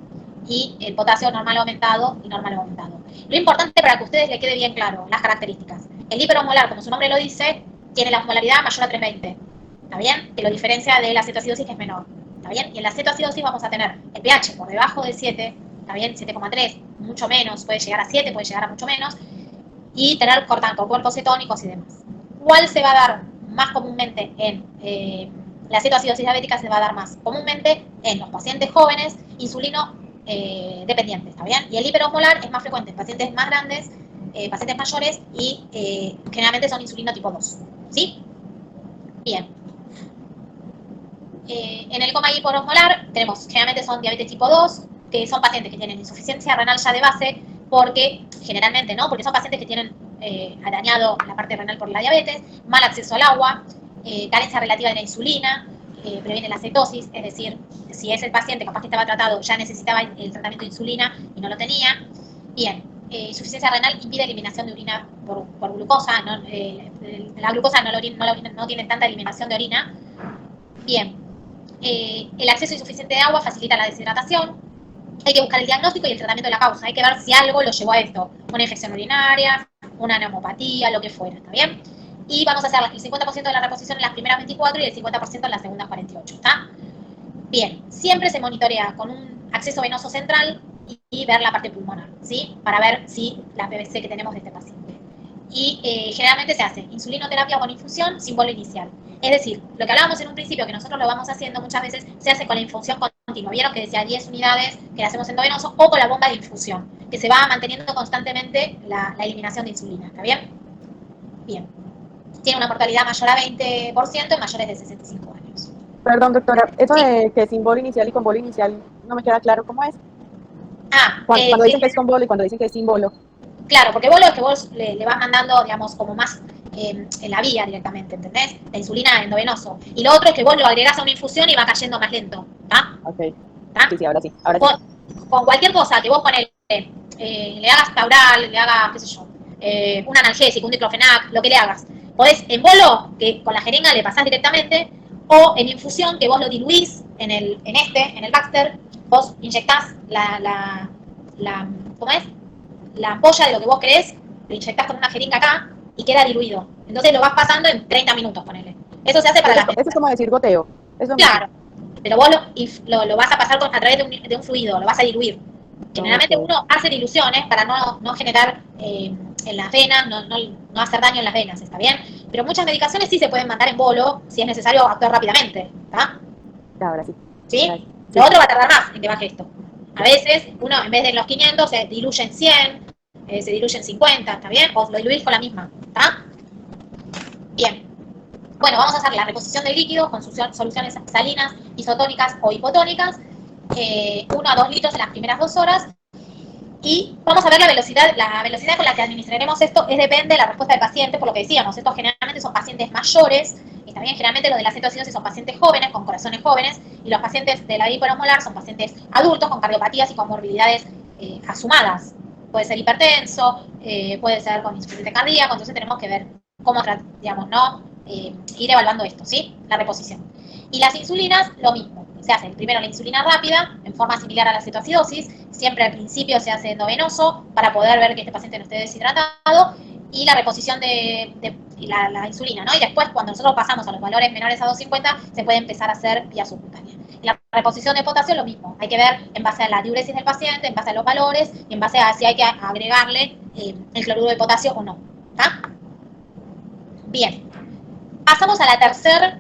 y el potasio normal aumentado y normal aumentado. Lo importante para que a ustedes les quede bien claro, las características. El hiperosmolar, como su nombre lo dice, tiene la osmolaridad mayor a 320, ¿está bien? Que lo diferencia de la cetoacidosis que es menor, ¿está bien? Y en la cetoacidosis vamos a tener el pH por debajo de 7, ¿está bien? 7,3, mucho menos, puede llegar a 7, puede llegar a mucho menos, y tener cuerpos cetónicos y demás. ¿Cuál se va a dar más comúnmente en la cetoacidosis diabética? Se va a dar más comúnmente en los pacientes jóvenes, insulino dependientes, ¿está bien? Y el hiperosmolar es más frecuente en pacientes más grandes, pacientes mayores y generalmente son insulino tipo 2, ¿sí? Bien. En el coma hiperosmolar tenemos, generalmente son diabetes tipo 2, que son pacientes que tienen insuficiencia renal ya de base, porque generalmente, ¿no? Porque son pacientes que tienen dañado la parte renal por la diabetes, mal acceso al agua, carencia relativa de la insulina, previene la cetosis, es decir, si es el paciente capaz que estaba tratado, ya necesitaba el tratamiento de insulina y no lo tenía. Bien, insuficiencia renal impide eliminación de orina por glucosa, ¿no? La glucosa no tiene tanta eliminación de orina. Bien, el acceso insuficiente de agua facilita la deshidratación. Hay que buscar el diagnóstico y el tratamiento de la causa. Hay que ver si algo lo llevó a esto. Una infección urinaria, una neumopatía, lo que fuera, ¿está bien? Y vamos a hacer el 50% de la reposición en las primeras 24 y el 50% en las segundas 48, ¿está? Bien, siempre se monitorea con un acceso venoso central y ver la parte pulmonar, ¿sí? Para ver si la PVC que tenemos de este paciente. Y generalmente se hace insulinoterapia con infusión sin bolo inicial. Es decir, lo que hablábamos en un principio, que nosotros lo vamos haciendo muchas veces, se hace con la infusión continua. Vieron que decía 10 unidades que la hacemos endovenoso o con la bomba de infusión, que se va manteniendo constantemente la eliminación de insulina, ¿está bien? Bien. Tiene una mortalidad mayor a 20% en mayores de 65 años. Perdón, doctora, eso Sí. de que sin bolo inicial y con bolo inicial no me queda claro cómo es. Ah, Cuando dicen que es con bolo y cuando dicen que es sin bolo. claro, porque bolo es que vos le vas mandando, digamos, como más en la vía directamente, ¿entendés? La insulina endovenoso. Y lo otro es que vos lo agregás a una infusión y va cayendo más lento, ¿está? Ok, ¿Está? sí, sí, ahora sí. Ahora sí. Con cualquier cosa que vos ponele, le hagas Taural, le hagas, qué sé yo, un analgésico, un diclofenac, lo que le hagas. Podés en bolo, que con la jeringa le pasás directamente, o en infusión, que vos lo diluís en el Baxter, vos inyectás ¿cómo es? La ampolla de lo que vos querés, lo inyectás con una jeringa acá y queda diluido. Entonces lo vas pasando en 30 minutos, ponele. Eso se hace para las... Eso es como decir goteo. Es lo mismo. Claro, pero vos lo vas a pasar a través de un fluido, lo vas a diluir. Generalmente uno hace diluciones para no generar en las venas, no hacer daño en las venas, ¿está bien? Pero muchas medicaciones sí se pueden mandar en bolo si es necesario actuar rápidamente, ¿está? Ahora sí. ¿Sí? Ahora sí. Lo otro va a tardar más en que baje esto. A veces uno en vez de los 500 se diluye en 100, se diluye en 50, ¿está bien? O lo diluís con la misma, ¿está? Bien. Bueno, vamos a hacer la reposición del líquido con soluciones salinas, isotónicas o hipotónicas, 1 a 2 litros en las primeras 2 horas. Y vamos a ver la velocidad con la que administraremos esto depende de la respuesta del paciente, por lo que decíamos, estos generalmente son pacientes mayores, está bien, generalmente los de la cetoacidosis son pacientes jóvenes, con corazones jóvenes, y los pacientes de la hiperosmolar son pacientes adultos con cardiopatías y con morbilidades asumadas. Puede ser hipertenso, puede ser con insuficiencia cardíaca, entonces tenemos que ver cómo, digamos, ¿no? Ir evaluando esto, ¿sí? La reposición. Y las insulinas, lo mismo. Se hace primero la insulina rápida, en forma similar a la cetoacidosis, siempre al principio se hace endovenoso para poder ver que este paciente no esté deshidratado, y la reposición de la insulina, ¿no? Y después, cuando nosotros pasamos a los valores menores a 250, se puede empezar a hacer vía subcutánea. Y la reposición de potasio lo mismo. Hay que ver en base a la diuresis del paciente, en base a los valores, y en base a si hay que agregarle el cloruro de potasio o no. ¿Está? Bien. Pasamos a la tercera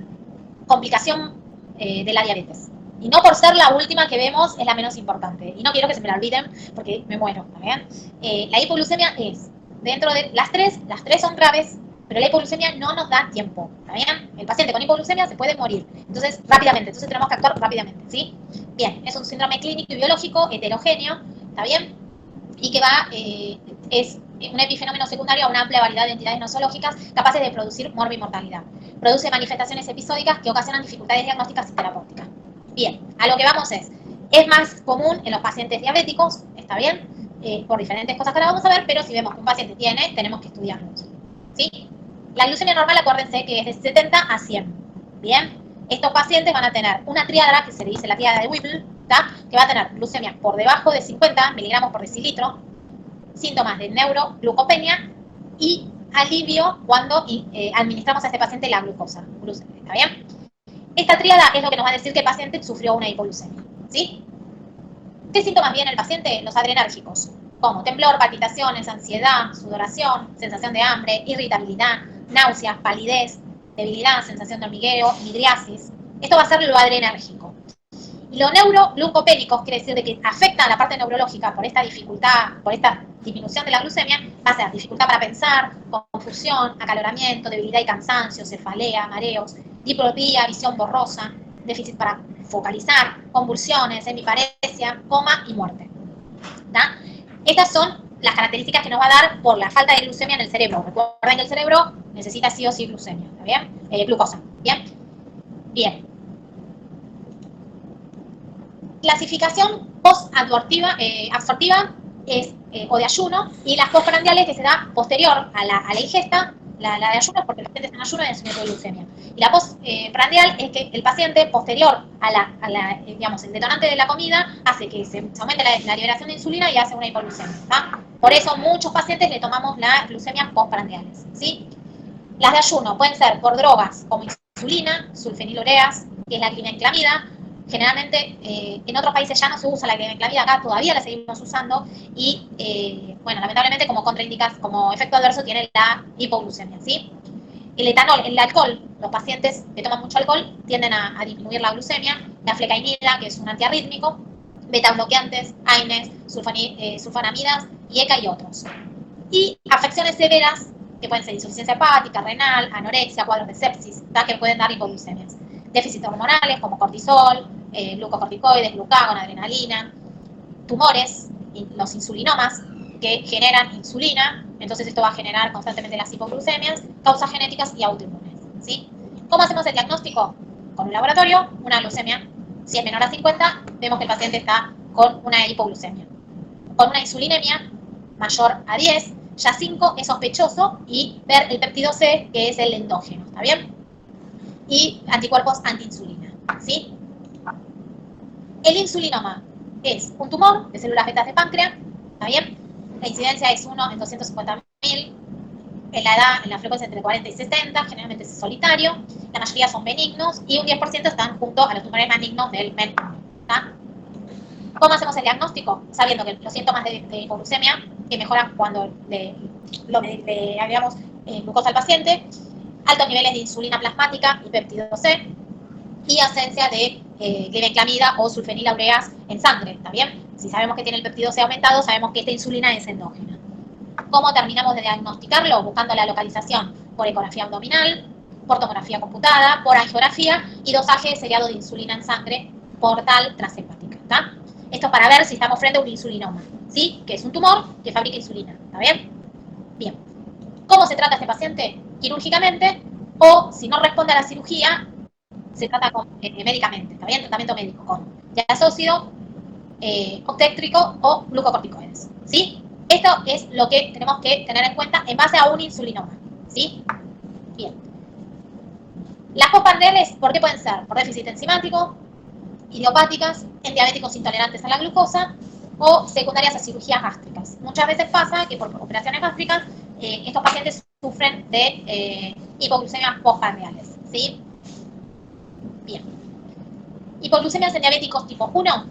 complicación de la diabetes. Y no por ser la última que vemos, es la menos importante. Y no quiero que se me la olviden porque me muero. ¿Está bien? La hipoglucemia es, dentro de las tres son graves, pero la hipoglucemia no nos da tiempo. ¿Está bien? El paciente con hipoglucemia se puede morir. Entonces, rápidamente. Entonces tenemos que actuar rápidamente. ¿Sí? Bien. Es un síndrome clínico y biológico heterogéneo. ¿Está bien? Y que es un epifenómeno secundario a una amplia variedad de entidades nosológicas capaces de producir morbimortalidad. Produce manifestaciones episódicas que ocasionan dificultades diagnósticas y terapéuticas. Bien, a lo que vamos es más común en los pacientes diabéticos, ¿está bien? Por diferentes cosas que ahora vamos a ver, pero si vemos que un paciente tiene, tenemos que estudiarlos. ¿Sí? La glucemia normal, acuérdense que es de 70 a 100. Bien, estos pacientes van a tener una tríada que se le dice la tríada de Whipple, ¿tá? Que va a tener glucemia por debajo de 50 miligramos por decilitro, síntomas de neuroglucopenia y alivio cuando administramos a este paciente la glucosa. ¿Está bien? Esta tríada es lo que nos va a decir que el paciente sufrió una hipoglucemia. ¿Sí? ¿Qué síntomas viene el paciente? Los adrenérgicos, como temblor, palpitaciones, ansiedad, sudoración, sensación de hambre, irritabilidad, náuseas, palidez, debilidad, sensación de hormigueo, midriasis. Esto va a ser lo adrenérgico. Y lo neuroglucopénico quiere decir de que afecta a la parte neurológica por esta dificultad, por esta disminución de la glucemia, va a ser dificultad para pensar, confusión, acaloramiento, debilidad y cansancio, cefalea, mareos, diplopía, visión borrosa, déficit para focalizar, convulsiones, hemiparesia, coma y muerte. ¿Tá? Estas son las características que nos va a dar por la falta de glucemia en el cerebro. Recuerden que el cerebro necesita sí o sí glucemia, ¿está bien? Glucosa, ¿bien? Bien. Clasificación post-absortiva es o de ayuno, y las postprandiales que se da posterior a la ingesta, la de ayuno porque el paciente está en ayuno y es una hipoglucemia. Y la postprandial es que el paciente posterior a digamos, el detonante de la comida hace que se aumente la liberación de insulina y hace una hipoglucemia. ¿Tá? Por eso muchos pacientes le tomamos las glucemias postprandiales. ¿Sí? Las de ayuno pueden ser por drogas como insulina, sulfenilureas, que es la glibenclamida. Generalmente en otros países ya no se usa la glibenclamida, acá todavía la seguimos usando y, bueno, lamentablemente como efecto adverso tiene la hipoglucemia, ¿sí? El etanol, el alcohol, los pacientes que toman mucho alcohol tienden a disminuir la glucemia, la flecainida, que es un antiarrítmico, beta-bloqueantes, AINES, sulfonamidas, IECA y otros. Y afecciones severas, que pueden ser insuficiencia hepática, renal, anorexia, cuadros de sepsis, ¿tá? Que pueden dar hipoglucemias. Déficits hormonales como cortisol, glucocorticoides, glucagón, adrenalina, tumores, los insulinomas que generan insulina, entonces esto va a generar constantemente las hipoglucemias, causas genéticas y autoinmunes. ¿Sí? ¿Cómo hacemos el diagnóstico? Con un laboratorio, una glucemia. Si es menor a 50, vemos que el paciente está con una hipoglucemia. Con una insulinemia mayor a 10, ya 5 es sospechoso y ver el péptido C, que es el endógeno, ¿está bien? Y anticuerpos antiinsulina, ¿sí? El insulinoma es un tumor de células betas de páncreas, ¿está bien? La incidencia es 1 en 250.000, en la edad, en la frecuencia entre 40 y 60, generalmente es solitario, la mayoría son benignos y un 10% están junto a los tumores malignos del MEN, ¿está? ¿Cómo hacemos el diagnóstico? Sabiendo que los síntomas de hipoglucemia, que mejoran cuando le agregamos glucosa al paciente, altos niveles de insulina plasmática y péptido C, y ausencia de glibenclamida o sulfenilureas en sangre, ¿está bien? Si sabemos que tiene el péptido C aumentado, sabemos que esta insulina es endógena. ¿Cómo terminamos de diagnosticarlo? Buscando la localización por ecografía abdominal, por tomografía computada, por angiografía y dosaje de seriado de insulina en sangre portal transhepática, ¿está? Esto para ver si estamos frente a un insulinoma, ¿sí? Que es un tumor que fabrica insulina, ¿está bien? Bien. ¿Cómo se trata este paciente? Quirúrgicamente, o si no responde a la cirugía, se trata médicamente, ¿está bien? Tratamiento médico con diazócido, obstétrico o glucocorticoides, ¿sí? Esto es lo que tenemos que tener en cuenta en base a un insulinoma, ¿sí? Bien. Las postprandiales, ¿por qué pueden ser? Por déficit enzimático, idiopáticas, en diabéticos intolerantes a la glucosa o secundarias a cirugías gástricas. Muchas veces pasa que por operaciones gástricas estos pacientes sufren de hipoglucemias postprandiales, ¿sí? Bien. Hipoglucemias en diabéticos tipo 1.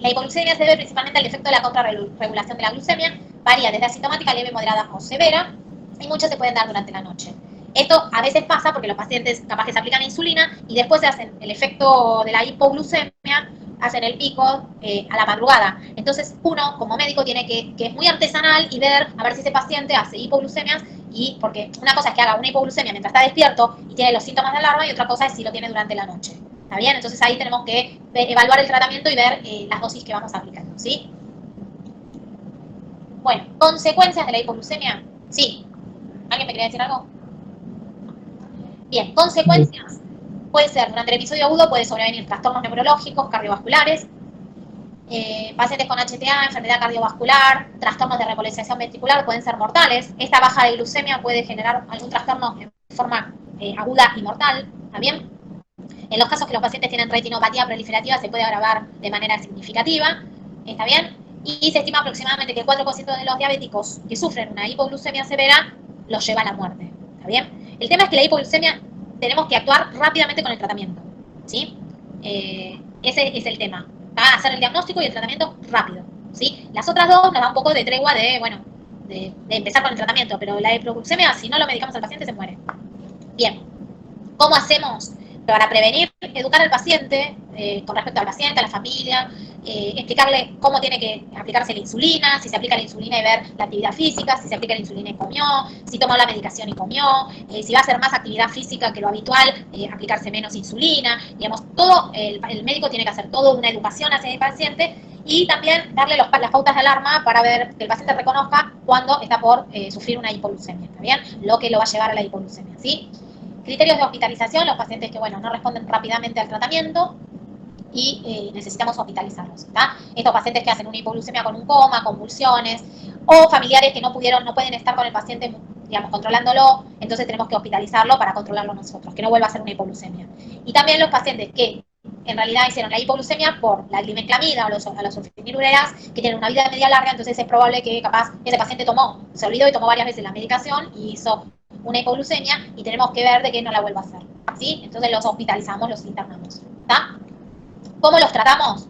La hipoglucemia se debe principalmente al efecto de la contrarregulación de la glucemia, varía desde asintomática, leve, moderada o severa, y muchos se pueden dar durante la noche. Esto a veces pasa porque los pacientes capaz que se aplican insulina y después se hacen el efecto de la hipoglucemia, hacen el pico a la madrugada. Entonces uno como médico tiene que es muy artesanal y ver a ver si ese paciente hace hipoglucemias, y porque una cosa es que haga una hipoglucemia mientras está despierto y tiene los síntomas de alarma, y otra cosa es si lo tiene durante la noche. ¿Está bien? Entonces ahí tenemos que evaluar el tratamiento y ver las dosis que vamos aplicando, ¿sí? Bueno, consecuencias de la hipoglucemia. Sí. ¿Alguien me quería decir algo? Bien, consecuencias. Puede ser, durante el episodio agudo puede sobrevenir trastornos neurológicos, cardiovasculares, pacientes con HTA, enfermedad cardiovascular, trastornos de repolarización ventricular pueden ser mortales. Esta baja de glucemia puede generar algún trastorno en forma aguda y mortal, ¿está bien? En los casos que los pacientes tienen retinopatía proliferativa se puede agravar de manera significativa, ¿está bien? Y se estima aproximadamente que el 4% de los diabéticos que sufren una hipoglucemia severa los lleva a la muerte, ¿está bien? El tema es que la hipoglucemia tenemos que actuar rápidamente con el tratamiento, ¿sí? Ese es el tema, va a hacer el diagnóstico y el tratamiento rápido, ¿sí? Las otras dos nos da un poco de tregua de, bueno, de empezar con el tratamiento, pero la hipoglucemia, si no lo medicamos al paciente, se muere. Bien, ¿cómo hacemos para prevenir? Educar al paciente con respecto al paciente, a la familia, explicarle cómo tiene que aplicarse la insulina, si se aplica la insulina y ver la actividad física, si se aplica la insulina y comió, si tomó la medicación y comió, si va a hacer más actividad física que lo habitual, aplicarse menos insulina, digamos, todo, el médico tiene que hacer toda una educación hacia el paciente y también darle las pautas de alarma para ver que el paciente reconozca cuando está por sufrir una hipoglucemia, ¿está bien? Lo que lo va a llevar a la hipoglucemia, ¿sí? Criterios de hospitalización, los pacientes que, bueno, no responden rápidamente al tratamiento y necesitamos hospitalizarlos, ¿está? Estos pacientes que hacen una hipoglucemia con un coma, convulsiones, o familiares que no pueden estar con el paciente, digamos, controlándolo, entonces tenemos que hospitalizarlo para controlarlo nosotros, que no vuelva a ser una hipoglucemia. Y también los pacientes que en realidad hicieron la hipoglucemia por la glibenclamida o las sulfonilureas, que tienen una vida media larga, entonces es probable que capaz ese paciente se olvidó y tomó varias veces la medicación y hizo una hipoglucemia y tenemos que ver de que no la vuelva a hacer, ¿sí? Entonces los hospitalizamos, los internamos, ¿está? ¿Cómo los tratamos?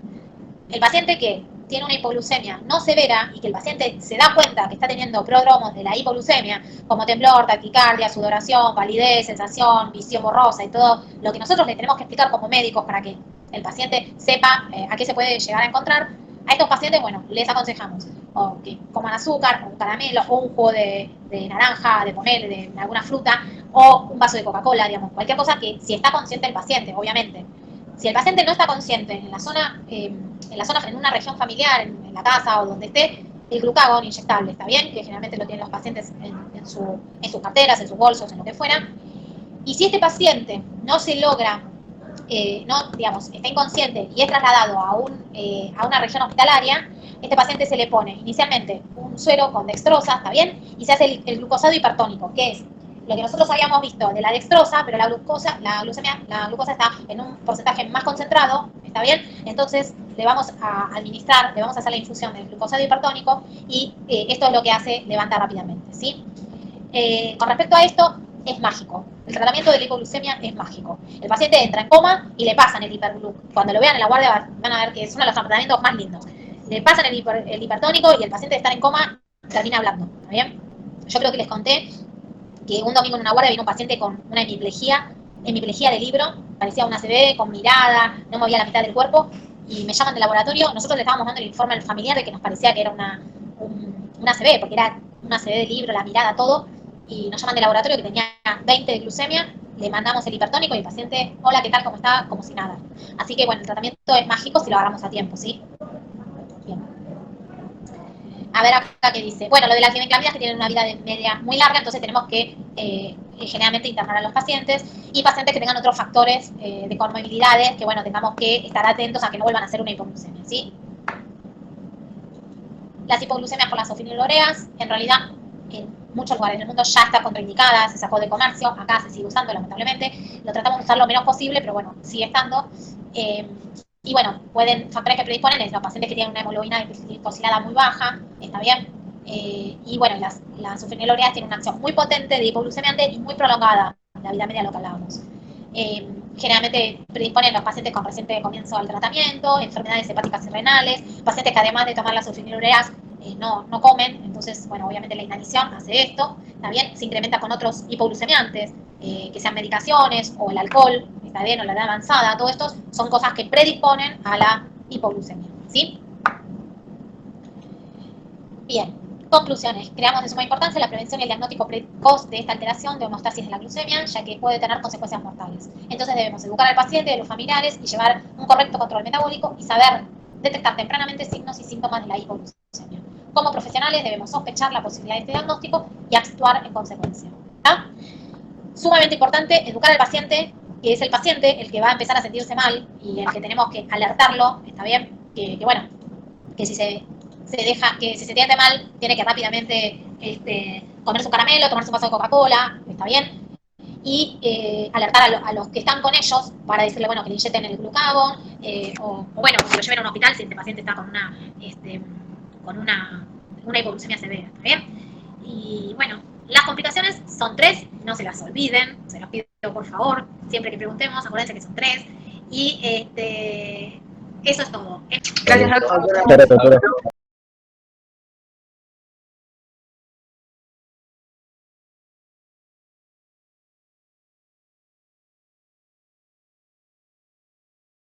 El paciente que tiene una hipoglucemia no severa y que el paciente se da cuenta que está teniendo prodromos de la hipoglucemia, como temblor, taquicardia, sudoración, palidez, sensación, visión borrosa y todo lo que nosotros le tenemos que explicar como médicos para que el paciente sepa a qué se puede llegar a encontrar, a estos pacientes, bueno, les aconsejamos o que coman azúcar, o un caramelo, o un jugo de naranja, de pomelo, de alguna fruta, o un vaso de Coca-Cola, digamos, cualquier cosa que si está consciente el paciente, obviamente. Si el paciente no está consciente en la zona, en una región familiar, en la casa o donde esté, el glucagón inyectable, ¿está bien? Que generalmente lo tienen los pacientes en sus carteras, en sus bolsos, en lo que fuera. Y si este paciente no se logra, está inconsciente y es trasladado a una región hospitalaria, este paciente se le pone inicialmente un suero con dextrosa, ¿está bien? Y se hace el glucosado hipertónico, que es lo que nosotros habíamos visto de la dextrosa, pero la glucosa está en un porcentaje más concentrado, ¿está bien? Entonces le vamos a administrar, le vamos a hacer la infusión del glucosado hipertónico y esto es lo que hace levantar rápidamente, ¿sí? Con respecto a esto, es mágico. El tratamiento de la hipoglucemia es mágico. El paciente entra en coma y le pasan el hipergluc. Cuando lo vean en la guardia van a ver que es uno de los tratamientos más lindos. Le pasan el hipertónico y el paciente de estar en coma termina hablando, ¿está bien? Yo creo que les conté que un domingo en una guardia vino un paciente con una hemiplegia de libro, parecía una ACV, con mirada, no movía la mitad del cuerpo, y me llaman del laboratorio. Nosotros le estábamos dando el informe al familiar de que nos parecía que era una ACV, porque era una ACV de libro, la mirada, todo, y nos llaman del laboratorio que tenía 20 de glucemia, le mandamos el hipertónico y el paciente, hola, ¿qué tal? ¿Cómo está? Como si nada. Así que, bueno, el tratamiento es mágico si lo agarramos a tiempo, ¿sí? Bien. A ver acá qué dice. Bueno, lo de las glibenclamidas que tienen una vida media muy larga, entonces tenemos que generalmente internar a los pacientes y pacientes que tengan otros factores de comorbilidades que, bueno, tengamos que estar atentos a que no vuelvan a hacer una hipoglucemia, ¿sí? Las hipoglucemias por las sulfonilureas, en realidad, en muchos lugares del mundo ya está contraindicada, se sacó de comercio, acá se sigue usando lamentablemente, lo tratamos de usar lo menos posible, pero bueno, sigue estando. Y bueno, factores que predisponen es los pacientes que tienen una hemoglobina glicosilada muy baja, está bien. Y bueno, las sulfonilureas tienen una acción muy potente de hipoglucemiante y muy prolongada, la vida media lo que hablábamos. generalmente predisponen los pacientes con reciente comienzo al tratamiento, enfermedades hepáticas y renales, pacientes que además de tomar las sulfonilureas no comen, entonces, bueno, obviamente la inanición hace esto. También se incrementa con otros hipoglucemiantes, que sean medicaciones o el alcohol, está bien, o la edad avanzada, todo esto son cosas que predisponen a la hipoglucemia, ¿sí? Bien, conclusiones. Creamos de suma importancia la prevención y el diagnóstico precoz de esta alteración de homeostasis de la glucemia, ya que puede tener consecuencias mortales. Entonces debemos educar al paciente, a los familiares y llevar un correcto control metabólico y saber detectar tempranamente signos y síntomas de la hipoglucemia. Como profesionales debemos sospechar la posibilidad de este diagnóstico y actuar en consecuencia. ¿Está? Sumamente importante educar al paciente, que es el paciente el que va a empezar a sentirse mal y el que tenemos que alertarlo, ¿está bien? Que bueno, que si se deja, que si se siente mal, tiene que rápidamente comer su caramelo, tomarse un vaso de Coca-Cola, ¿está bien? Y alertar a los que están con ellos para decirle, bueno, que le inyecten el glucagon, o bueno, que lo lleven a un hospital si este paciente está con una hipoglucemia severa, ¿está bien? Y bueno, las complicaciones son 3, no se las olviden, se los pido por favor, siempre que preguntemos, acuérdense que son 3, y eso es todo. Gracias, doctor. Muchas gracias, doctora.